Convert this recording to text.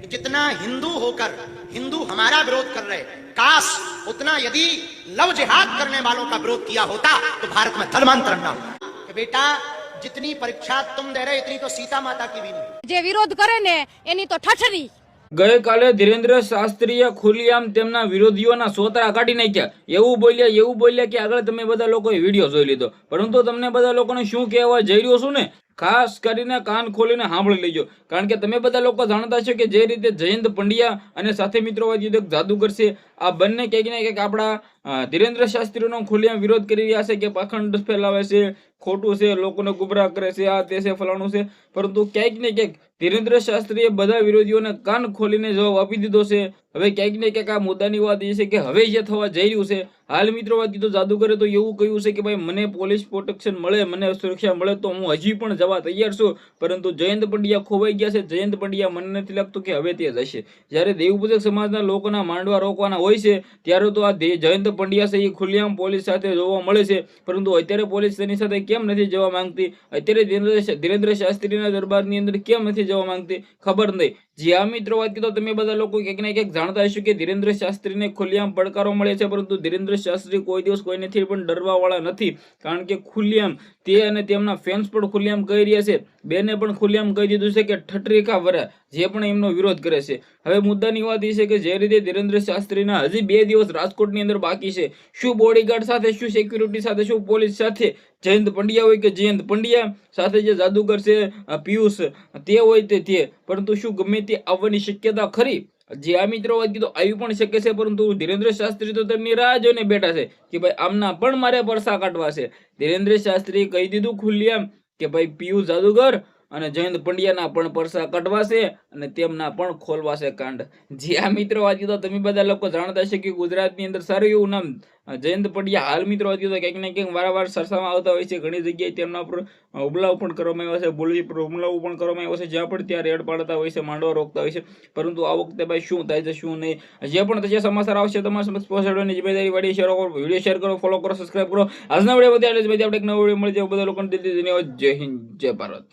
कि जितना हिंदू होकर हिंदू हमारा विरोध कर रहे, काश उतना यदि लव जिहाद करने वालों का विरोध किया होता तो भारत में धर्मांतरण ना होता। कि बेटा जितनी परीक्षा तुम दे रहे इतनी तो सीता माता की भी नहीं। जे विरोध करे ने एनी तो ठठरी। ગઈકાલે ધીરેન્દ્ર શાસ્ત્રીએ ખુલ્લેઆમ તેમના વિરોધીઓના સોતરા કાઢી નાખ્યા. એવું બોલ્યા કે આગળ તમે બધા લોકોએ વિડીયો જોઈ લીધો, પરંતુ તમને બધા લોકોને શું કહેવા જઈ રહ્યો છું ને, ખાસ કરીને કાન ખોલીને સાંભળી લેજો. કારણ કે તમે બધા લોકો જાણતા છો કે જે રીતે જયંત પંડ્યા અને સાથે મિત્રો જાદુગર છે, આ બંને ક્યાંક ને ક્યાંક આપણા ધીરેન્દ્ર શાસ્ત્રીનો ખુલ્લેઆમ વિરોધ કરી રહ્યા છે કે પાખંડ ફેલાવે છે, ખોટું છે, લોકોને ગુમરાહ કરે છે, આ તે છે, ફલાણું છે. પરંતુ ક્યાંક ને ક્યાંક ધીરેન્દ્ર શાસ્ત્રીએ બધા વિરોધીઓને કાન ખોલીને જવાબ આપી દીધો છે. હવે ક્યાંક ને ક્યાંક આ મુદ્દાની વાત એ છે કે હવે જે થવા જઈ રહ્યું છે, હાલ મિત્રો વાત કીધું જાદુગરે તો એવું કહ્યું છે કે ભાઈ મને પોલીસ પ્રોટેક્શન મળે, મને સુરક્ષા મળે તો હું હજી પણ જવા તૈયાર છું. પરંતુ જયંત પંડ્યા ખોવાઈ ગયા છે. જયંત પંડ્યા મને નથી લાગતું કે હવે તે જશે. જ્યારે દેવપૂજક સમાજના લોકોના માંડવા રોકવાના હોય છે ત્યારે તો આ જયંત પંડ્યા છે એ ખુલ્લેઆમ પોલીસ સાથે જોવા મળે છે. પરંતુ અત્યારે પોલીસ તેની સાથે કેમ નથી જવા માંગતી, અત્યારે ધીરેન્દ્ર શાસ્ત્રીના દરબારની અંદર કેમ નથી જવા માંગતી, ખબર નહીં. જે આ મિત્રો વાત કીધો તમે બધા લોકો ક્યાંક ને ક્યાંક જાણતા હશો કે ધીરેન્દ્ર શાસ્ત્રીને ખુલ્લેઆમ પડકારો મળે છે, પરંતુ ધીરેન્દ્ર શાસ્ત્રી કોઈ દિવસ કોઈનેથી પણ ડરવા વાળા નથી. કારણ કે ખુલ્લેઆમ તે અને તેમના ફેન્સ પણ ખુલ્લેઆમ કહી રહ્યા છે, બેને પણ ખુલ્લેઆમ કહી દીધું છે કે ઠઠરીકા વરા જે પણ એમનો વિરોધ કરે છે. હવે મુદ્દાની વાત એ છે કે જે રીતે ધીરેન્દ્ર શાસ્ત્રીના હજી 2 દિવસ રાજકોટની અંદર બાકી છે, શું બોડીગાર્ડ સાથે, શું સિક્યુરિટી સાથે, શું પોલીસ સાથે, જયંત પંડ્યા હોય કે જયંત પંડ્યા સાથે જે જાદુગર છે પિયુષ તે હોય તે, પરંતુ શું ગમે તે આવવાની શક્યતા ખરી? જે આ મિત્રો વાત કીધું આવી પણ શકે છે, પરંતુ ધીરેન્દ્ર શાસ્ત્રી તો તેમની રાહ જોઈને બેઠા છે કે ભાઈ આમના પણ મારે પરસા કાઢવા છે. ધીરેન્દ્ર શાસ્ત્રીએ કહી દીધું ખુલ્લેઆમ કે ભાઈ પિયુષ જાદુગર અને જયંત પંડ્યાના પણ પરસા કાઢવા છે અને તેમના પણ ખોલવા છે કાંડ. જે આ મિત્રો વાત કીધો તમે બધા લોકો જાણતા છે કે ગુજરાતની અંદર સારું એવું નામ જયંત પંડ્યા હાલ મિત્રો વાત કીધો ક્યાંક ને ક્યાંક વારંવાર સરસામાં આવતા હોય છે. ઘણી જગ્યાએ તેમના પર હુમલાઓ પણ કરવામાં આવ્યા છે, પોલીસ પર હુમલાઓ પણ કરવામાં આવ્યા છે, જ્યાં પણ ત્યાં રેડ પાડતા હોય છે, માંડવા રોકતા હોય છે. પરંતુ આ વખતે ભાઈ શું થાય છે શું નહીં, જે પણ થશે સમાચાર આવશે તમારા સમક્ષ પહોંચાડવાની જિમ્મેદારી વાળી. વિડીયો શેર કરો, ફોલો કરો, સબસ્ક્રાઇબ કરો. આજના વિડીયો બધા આપણે એક નવો વિડીયો મળી જાય. બધા લોકોને દિલથી ધન્યવાદ. જય હિન્દ, જય ભારત.